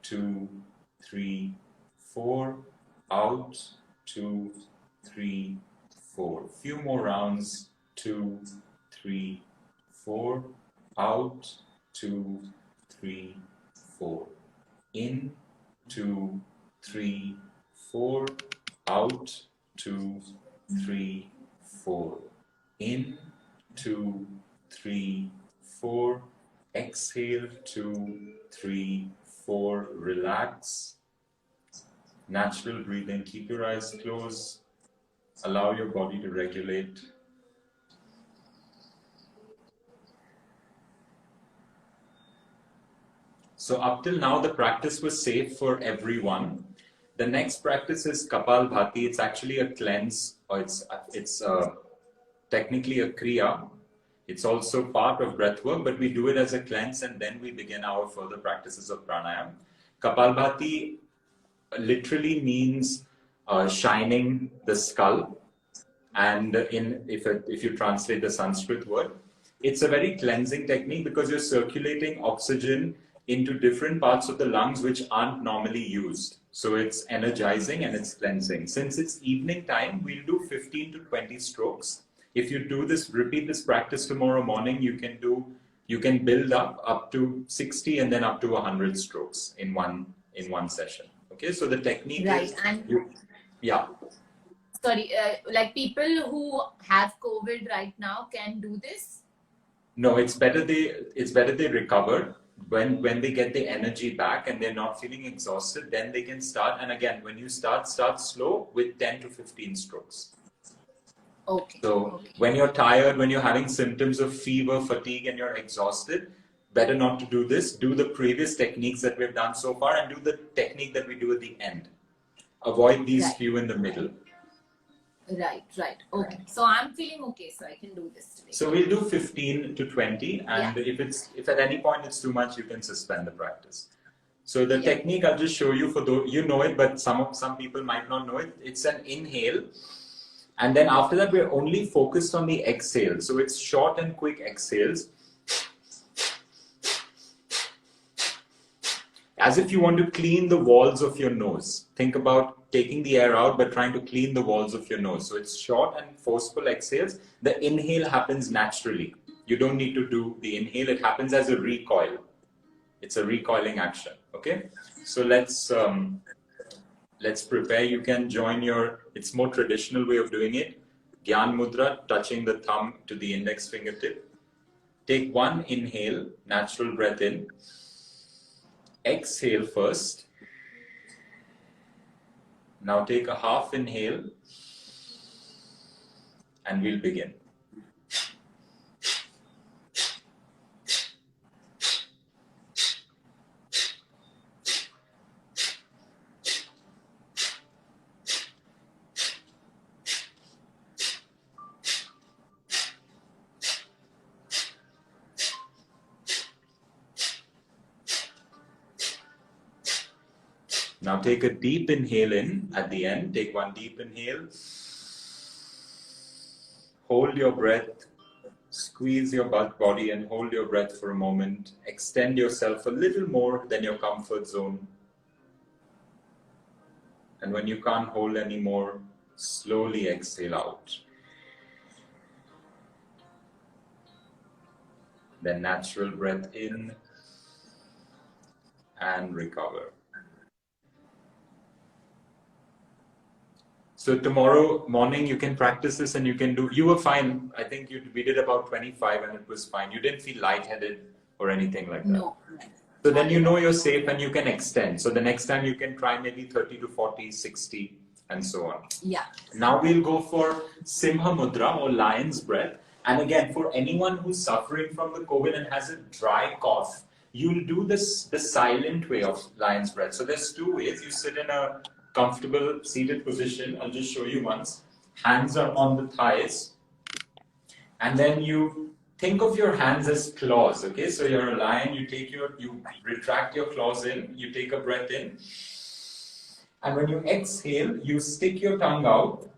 2, 3, 4. Out, 2, 3, 4. Few more rounds. 2, 3, 4. Out, 2, 3, 4. In, 2, 3, 4. Out, 2, 3, 4. In, 2, 3, 4. Exhale, 2, 3, 4. Relax. Natural breathing. Keep your eyes closed. Allow your body to regulate. So up till now, the practice was safe for everyone. The next practice is Kapalbhati. It's actually a cleanse, or it's technically a kriya. It's also part of breath work, but we do it as a cleanse and then we begin our further practices of pranayam. Kapalbhati literally means shining the skull, and if you translate the Sanskrit word, it's a very cleansing technique because you're circulating oxygen into different parts of the lungs which aren't normally used. So it's energizing and it's cleansing. Since it's evening time, we'll do 15 to 20 strokes. If you do this, repeat this practice tomorrow morning, you can build up to 60 and then up to 100 strokes in one session. Okay, so the technique Right. is And yeah. sorry, like people who have COVID right now can do this? No, it's better they recover. When they get the energy back and they're not feeling exhausted, then they can start. And again, when you start slow with 10 to 15 strokes. Okay. So when you're tired, when you're having symptoms of fever, fatigue, and you're exhausted, better not to do this. Do the previous techniques that we've done so far and do the technique that we do at the end. Avoid these few in the middle. Right. Okay. So I'm feeling okay, so I can do this today. So we'll do 15 to 20, and if at any point it's too much, you can suspend the practice. So the technique I'll just show you, for those you know it, but some people might not know it. It's an inhale, and then after that we're only focused on the exhale. So it's short and quick exhales, as if you want to clean the walls of your nose. Think about taking the air out but trying to clean the walls of your nose. So it's short and forceful exhales. The inhale happens naturally. You don't need to do the inhale. It happens as a recoil. It's a recoiling action. Okay. So let's prepare. You can join it's more traditional way of doing it. Gyan Mudra, touching the thumb to the index fingertip. Take one inhale, natural breath in. Exhale first. Now take a half inhale and we'll begin. Now take a deep inhale in at the end. Take one deep inhale. Hold your breath. Squeeze your body and hold your breath for a moment. Extend yourself a little more than your comfort zone. And when you can't hold anymore, slowly exhale out. Then natural breath in and recover. So tomorrow morning you can practice this and you were fine. I think we did about 25 and it was fine. You didn't feel lightheaded or anything like that. No. So then you know you're safe and you can extend. So the next time you can try maybe 30 to 40, 60 and so on. Yeah. Now we'll go for Simha Mudra or lion's breath. And again, for anyone who's suffering from the COVID and has a dry cough, you'll do the silent way of lion's breath. So there's two ways. You sit in a comfortable seated position. I'll just show you once. Hands are on the thighs. And then you think of your hands as claws. Okay, so you're a lion. You retract your claws in. You take a breath in. And when you exhale, you stick your tongue out.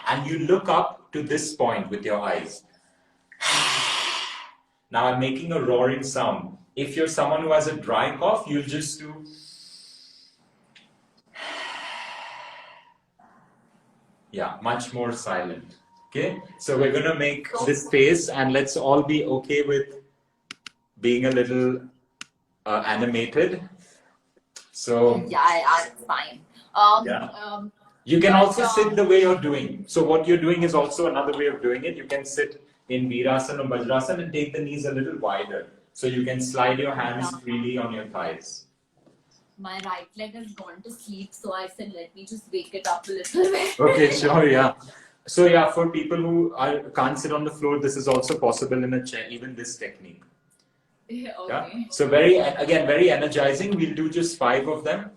And you look up to this point with your eyes. Now I'm making a roaring sound. If you're someone who has a dry cough, you'll just do. Yeah, much more silent. Okay, so we're gonna make this face, and let's all be okay with being a little animated. So yeah, it's fine. You can also sit the way you're doing. So what you're doing is also another way of doing it. You can sit in Virasana or Vajrasana and take the knees a little wider, so you can slide your hands freely on your thighs. My right leg has gone to sleep, so I said, let me just wake it up a little bit. Okay, sure, yeah. So yeah, for people who can't sit on the floor, this is also possible in a chair, even this technique. Okay. Yeah? So very energizing. We'll do just 5 of them.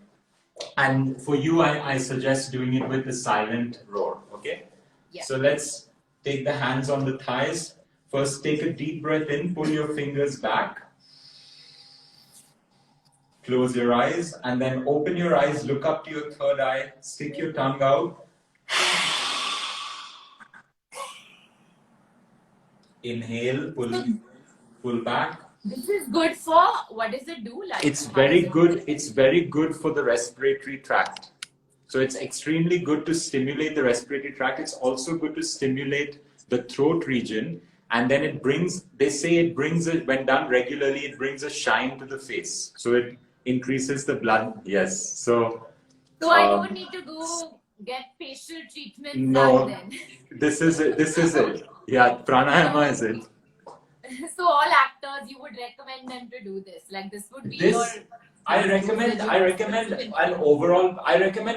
And for you, I suggest doing it with the silent roar, okay? Yeah. So let's take the hands on the thighs. First, take a deep breath in, pull your fingers back. Close your eyes and then open your eyes, look up to your third eye, stick your tongue out. Inhale, pull back. This is good for, what does it do? Like, It's very good. It's very good for the respiratory tract. So it's extremely good to stimulate the respiratory tract. It's also good to stimulate the throat region. And then it brings, they say it brings, when done regularly, it brings a shine to the face. So it increases the blood. Yes. So I don't need to go get facial treatment. No, then. This is it. This is it. Yeah, pranayama is it. So all actors, you would recommend them to do this? Like this would be your... I recommend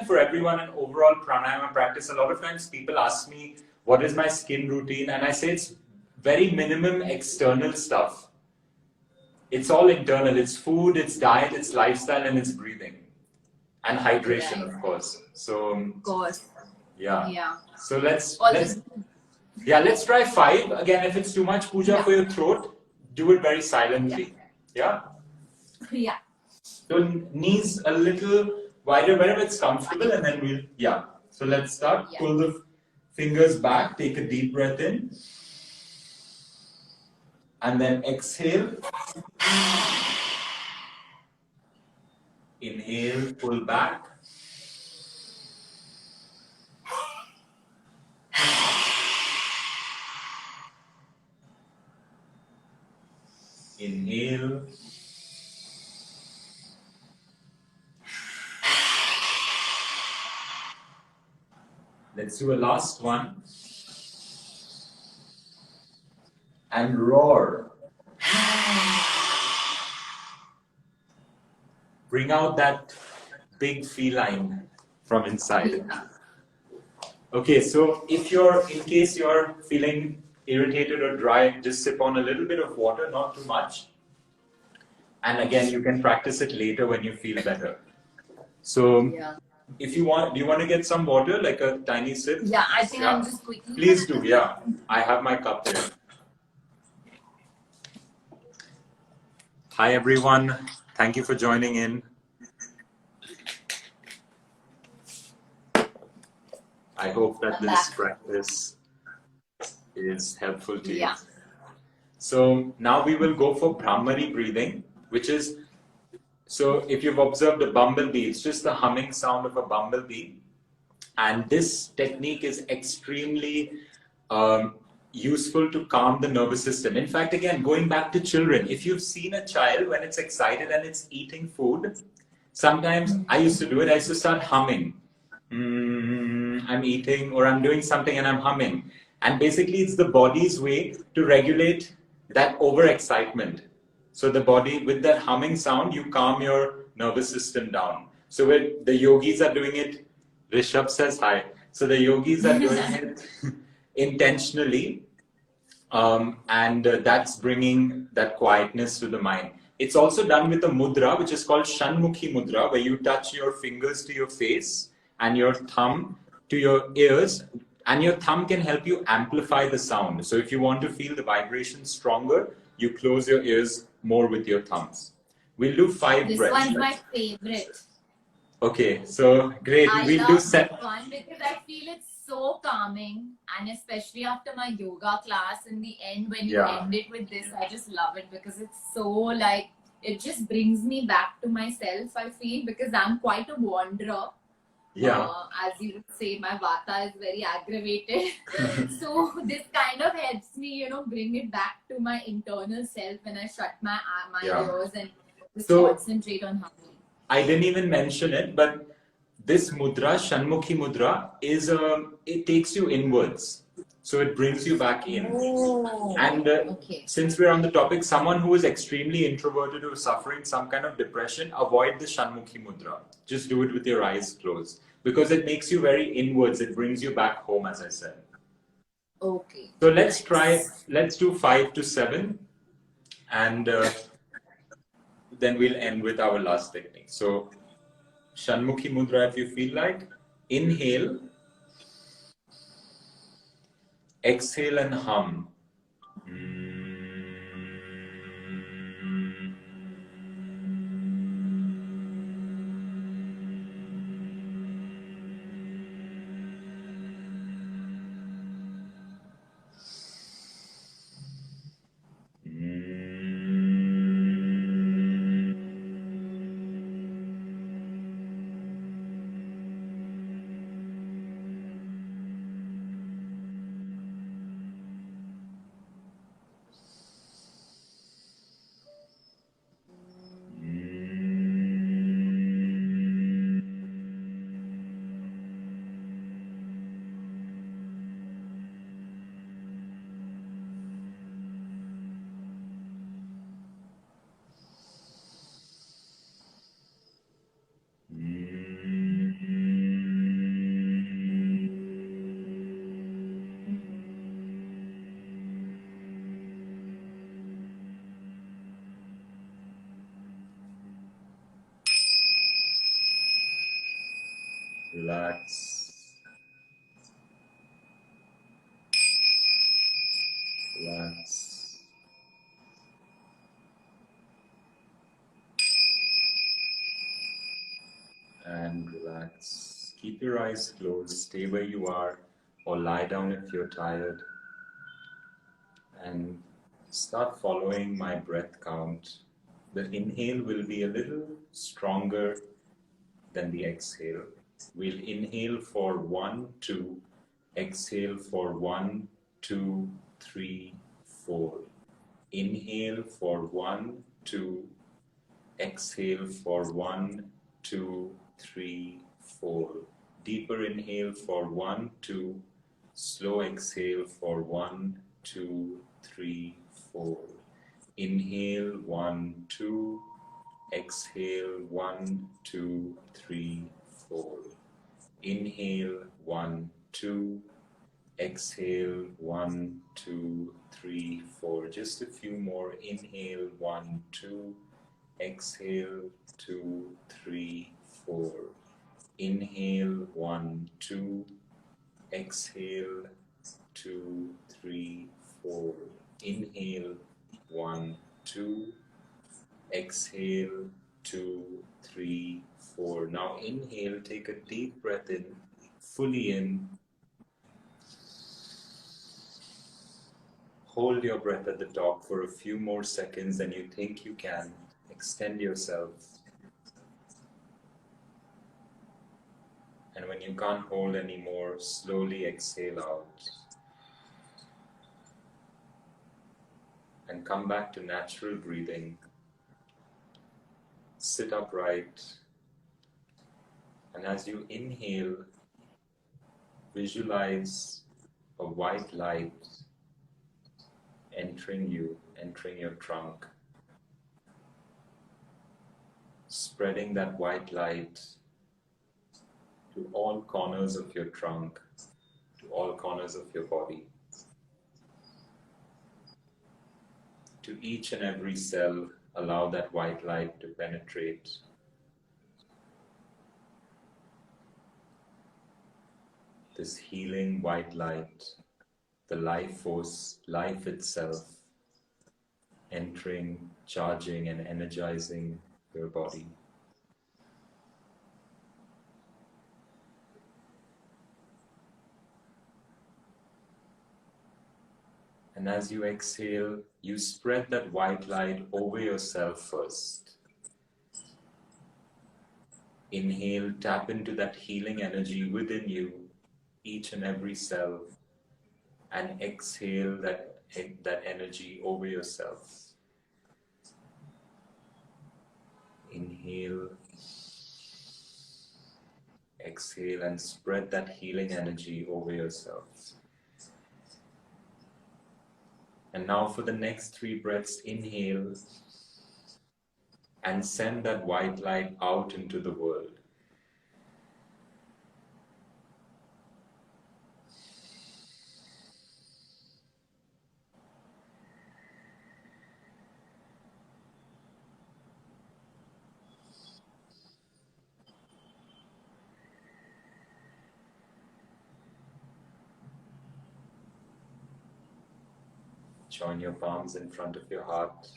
for everyone an overall pranayama practice. A lot of times people ask me, what is my skin routine? And I say it's very minimum external stuff. It's all internal. It's food, it's diet, it's lifestyle, and it's breathing. And hydration, of course. So, of course. Yeah. So let's try 5. Again, if it's too much puja for your throat, do it very silently. Yeah? Yeah. So knees a little wider wherever it's comfortable, and then So let's start. Yeah. Pull the fingers back, take a deep breath in. And then exhale. Inhale, pull back. Inhale. Let's do a last one. And roar. Bring out that big feline from inside. Okay, so in case you're feeling irritated or dry, just sip on a little bit of water, not too much. And again, you can practice it later when you feel better. So if you want, do you want to get some water, like a tiny sip? Yeah, I think I'm just quickly. Please do, yeah. I have my cup here. Hi everyone, thank you for joining in. I hope that this practice is helpful to you. So now we will go for Brahmari breathing, which is, so if you've observed a bumblebee, it's just the humming sound of a bumblebee. And this technique is extremely useful to calm the nervous system. In fact, again, going back to children, if you've seen a child when it's excited and it's eating food, sometimes I used to do it, I used to start humming. I'm eating or I'm doing something and I'm humming. And basically it's the body's way to regulate that overexcitement. So the body, with that humming sound, you calm your nervous system down. So when the yogis are doing it, Rishabh says hi. So the yogis are doing it intentionally, and that's bringing that quietness to the mind. It's also done with a mudra, which is called Shanmukhi mudra, where you touch your fingers to your face and your thumb to your ears, and your thumb can help you amplify the sound. So if you want to feel the vibration stronger, you close your ears more with your thumbs. We'll do 5 breaths. This one's my favorite. Okay, so great. We'll do this one because I feel it's so calming, and especially after my yoga class in the end, when you end it with this, I just love it because it's so like, it just brings me back to myself, I feel, because I'm quite a wanderer. As you would say, my vata is very aggravated. So this kind of helps me, bring it back to my internal self when I shut my ears and just concentrate on humming. I didn't even mention it, but this mudra, Shanmukhi mudra, it takes you inwards. So it brings you back in. And since we're on the topic, someone who is extremely introverted or suffering some kind of depression, avoid the Shanmukhi mudra. Just do it with your eyes closed. Because it makes you very inwards. It brings you back home, as I said. Okay. So let's do 5 to 7. And then we'll end with our last technique. So Shanmukhi mudra, if you feel like. Inhale. Exhale and hum. Relax. Relax. And relax. Keep your eyes closed. Stay where you are or lie down if you're tired. And start following my breath count. The inhale will be a little stronger than the exhale. We'll inhale for 1, 2, exhale for 1, 2, 3, 4. Inhale for 1, 2, exhale for 1, 2, 3, 4. Deeper inhale for 1, 2, slow exhale for 1, 2, 3, 4. Inhale 1, 2, exhale 1, 2, 3, 4. Inhale 1, 2, exhale 1, 2, 3, 4. Just a few more. Inhale 1, 2, exhale 2, 3, 4. Inhale 1, 2, exhale 2, 3, 4. Inhale 1, 2, exhale 2, 3, 4. Now inhale, take a deep breath in, fully in. Hold your breath at the top for a few more seconds than you think you can. Extend yourself. And when you can't hold anymore, slowly exhale out. And come back to natural breathing. Sit upright. And as you inhale, visualize a white light entering you, entering your trunk. Spreading that white light to all corners of your trunk, to all corners of your body, to each and every cell. Allow that white light to penetrate. This healing white light, the life force, life itself, entering, charging and energizing your body. And as you exhale, you spread that white light over yourself first. Inhale, tap into that healing energy within you, each and every cell, and exhale that energy over yourself. Inhale, exhale, and spread that healing energy over yourself. And now for the next 3 breaths, inhale and send that white light out into the world. Join your palms in front of your heart.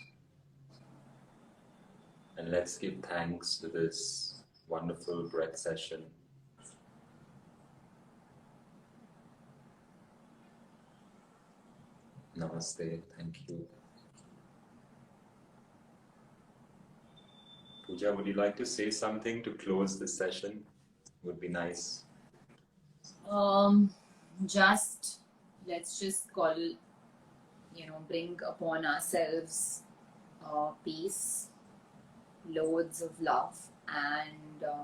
And let's give thanks to this wonderful breath session. Namaste. Thank you. Pooja, would you like to say something to close this session? Would be nice. Let's just bring upon ourselves peace, loads of love, and the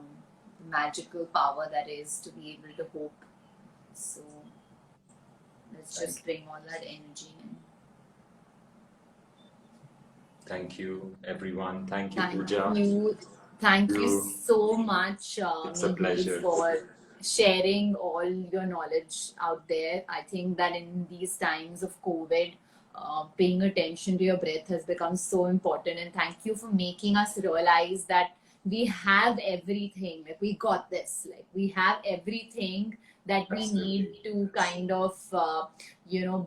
magical power that is to be able to hope. So let's just bring all that energy in. Thank you, everyone. Thank you, Pooja. Thank you so much, It's a pleasure. for sharing all your knowledge out there. I think that in these times of COVID, paying attention to your breath has become so important. And thank you for making us realize that we have everything. Like, we got this. Like, we have everything that we need to kind of,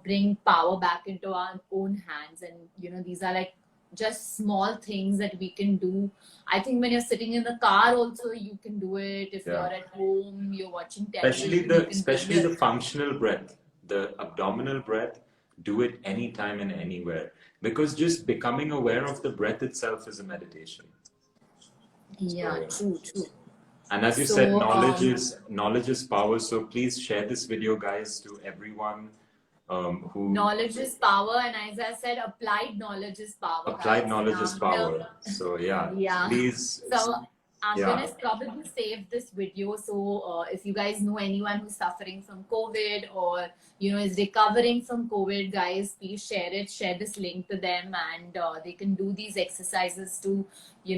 bring power back into our own hands. And, these are like just small things that we can do. I think when you're sitting in the car also, you can do it. If you're at home, you're watching television. Especially the functional breath, the abdominal breath, do it anytime and anywhere. Because just becoming aware of the breath itself is a meditation. Yeah, true. And as you said, knowledge is power. So please share this video, guys, to everyone. Knowledge is power, and as I said, applied knowledge is power. Applied knowledge is power. So please. So I'm gonna probably save this video. So if you guys know anyone who's suffering from COVID or is recovering from COVID, guys, please share it. Share this link to them, and they can do these exercises to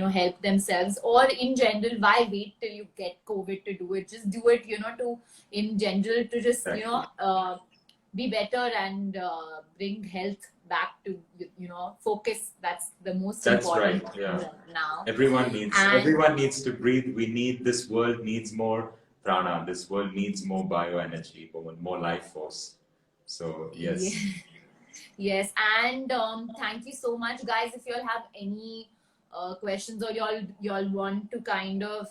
help themselves. Or in general, why wait till you get COVID to do it? Just do it. To in general to just be better and bring health back to focus. That's the most important. That's right. Yeah. Now Everyone needs to breathe. This world needs more prana. This world needs more bioenergy, more life force. So yes. Yes, and thank you so much, guys. If you all have any questions, or you all want to kind of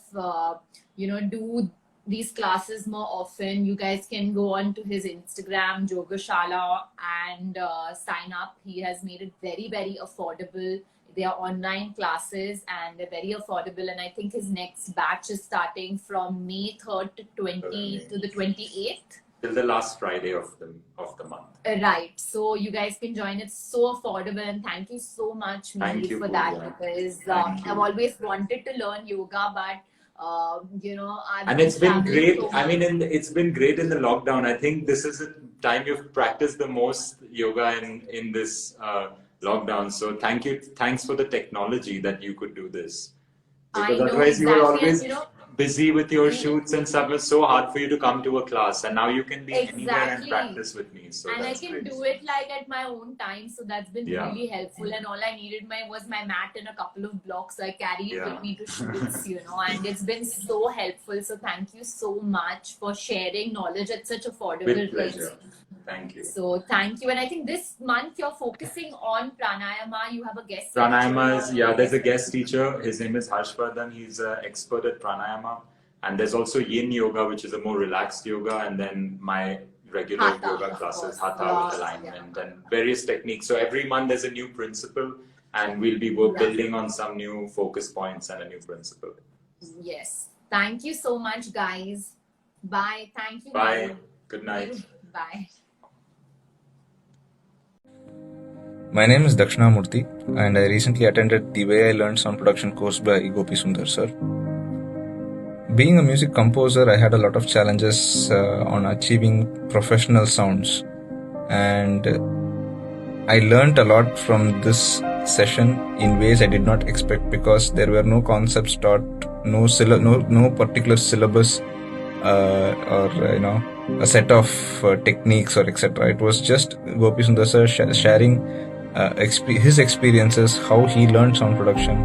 do these classes more often, you guys can go on to his Instagram, Yogashala, and sign up. He has made it very, very affordable. They are online classes and they're very affordable. And I think his next batch is starting from May 3rd to the 28th. Till the last Friday of the month. Right. So you guys can join. It's so affordable, and thank you so much, Meeli, for that, because I've always wanted to learn yoga, but and it's been great. It's been great in the lockdown. I think this is the time you've practiced the most yoga in this lockdown. So thanks for the technology that you could do this. Because otherwise you were always busy with your shoots and stuff. It was so hard for you to come to a class, and now you can be anywhere and practice with me. So and I can do it like at my own time, so that's been really helpful. And all I needed was my mat and a couple of blocks, so I carried it with me to shoots, and it's been so helpful. So thank you so much for sharing knowledge at such affordable rates. With pleasure. Thank you. So thank you. And I think this month you're focusing on pranayama. You have a guest teacher. There's a guest teacher. His name is Harshvardhan. He's an expert at pranayama. And there's also yin yoga, which is a more relaxed yoga. And then my regular yoga classes, hatha with alignment and various techniques. So every month there's a new principle, and we'll be building on some new focus points and a new principle. Yes. Thank you so much, guys. Bye. Thank you. Bye. Good night. Bye. My name is Dakshinamurthy, and I recently attended the Way I Learned Sound Production course by Gopi Sundar sir. Being a music composer, I had a lot of challenges on achieving professional sounds, and I learned a lot from this session in ways I did not expect, because there were no concepts taught, no particular syllabus or a set of techniques or etc. It was just Gopi Sundar sir sharing his experiences, how he learned sound production,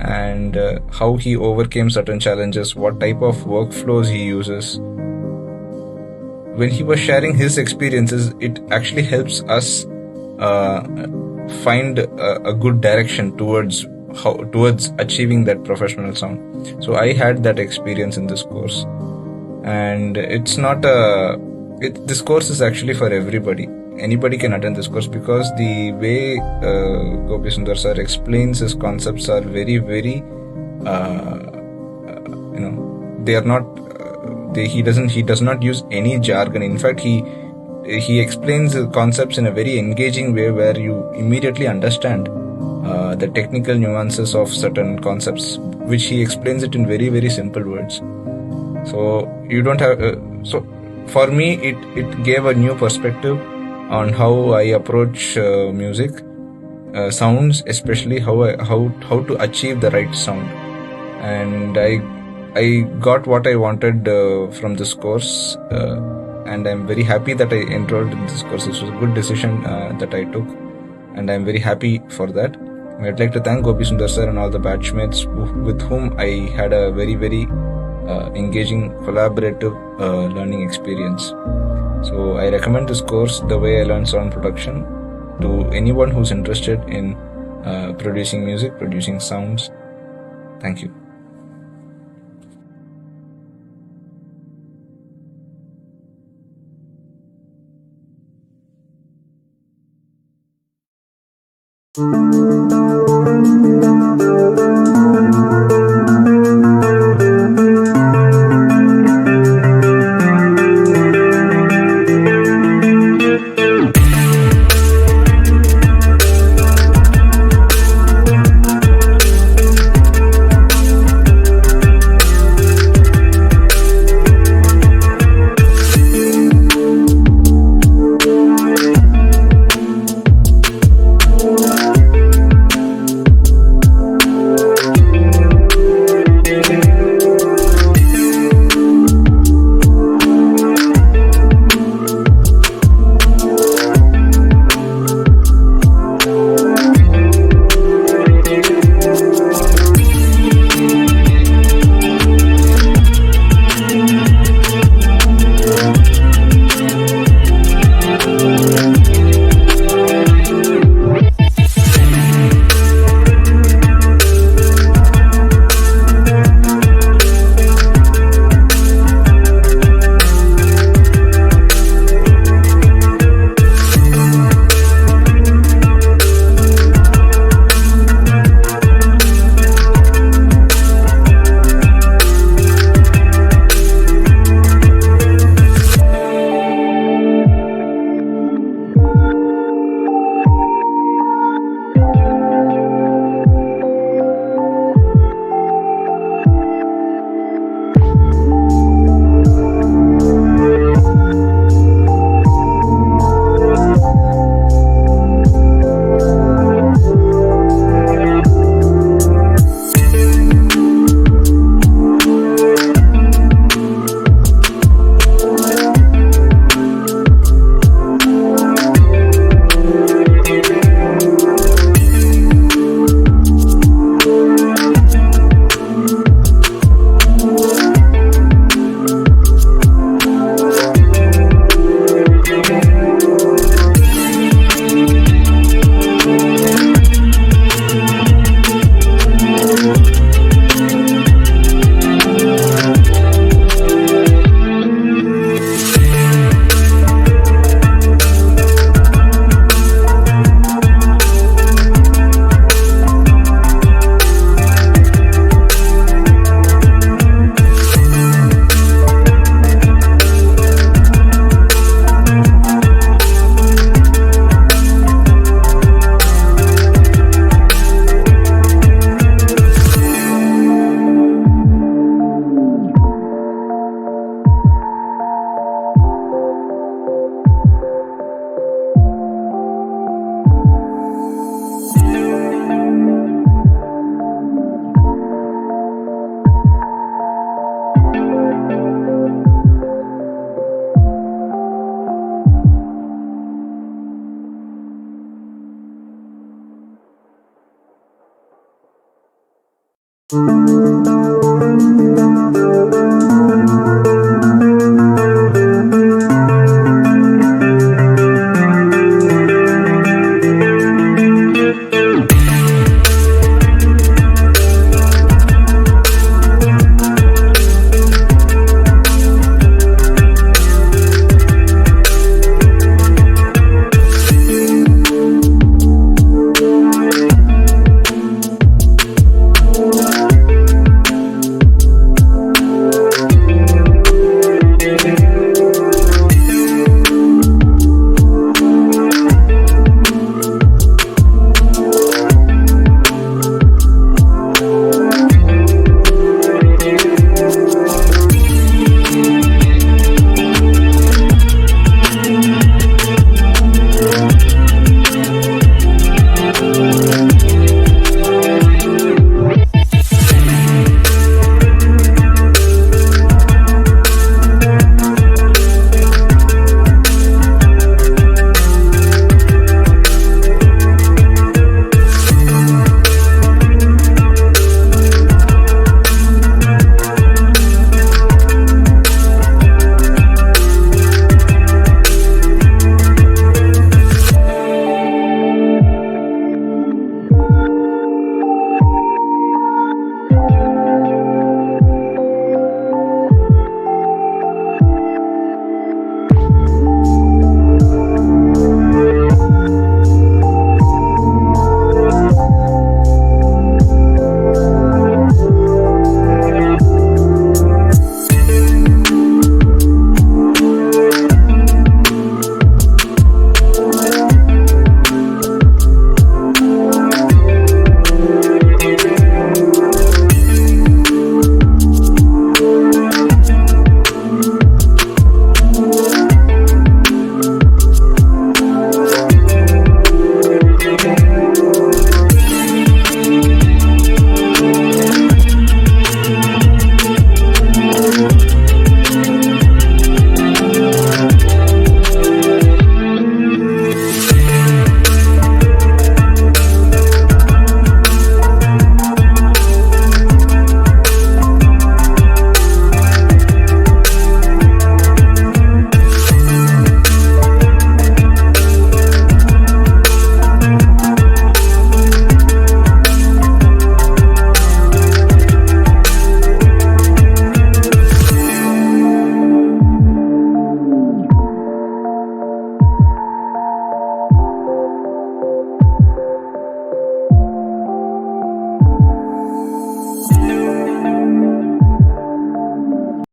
and how he overcame certain challenges, what type of workflows he uses. When he was sharing his experiences, it actually helps us find a good direction towards achieving that professional sound. So I had that experience in this course, and it's not this course is actually for everybody. Anybody can attend this course, because the way Gopi Sundar sir explains his concepts are very, very they are not he does not use any jargon. In fact, he explains the concepts in a very engaging way, where you immediately understand the technical nuances of certain concepts, which he explains it in very, very simple words. So you don't have so for me it gave a new perspective on how I approach music, sounds, especially how to achieve the right sound. And I got what I wanted from this course, and I'm very happy that I enrolled in this course. This was a good decision that I took, and I'm very happy for that. I'd like to thank Gopi Sundar sir and all the batchmates with whom I had a very, very engaging, collaborative learning experience. So I recommend this course, The Way I Learned Sound Production, to anyone who's interested in producing music, producing sounds. Thank you. Thank you.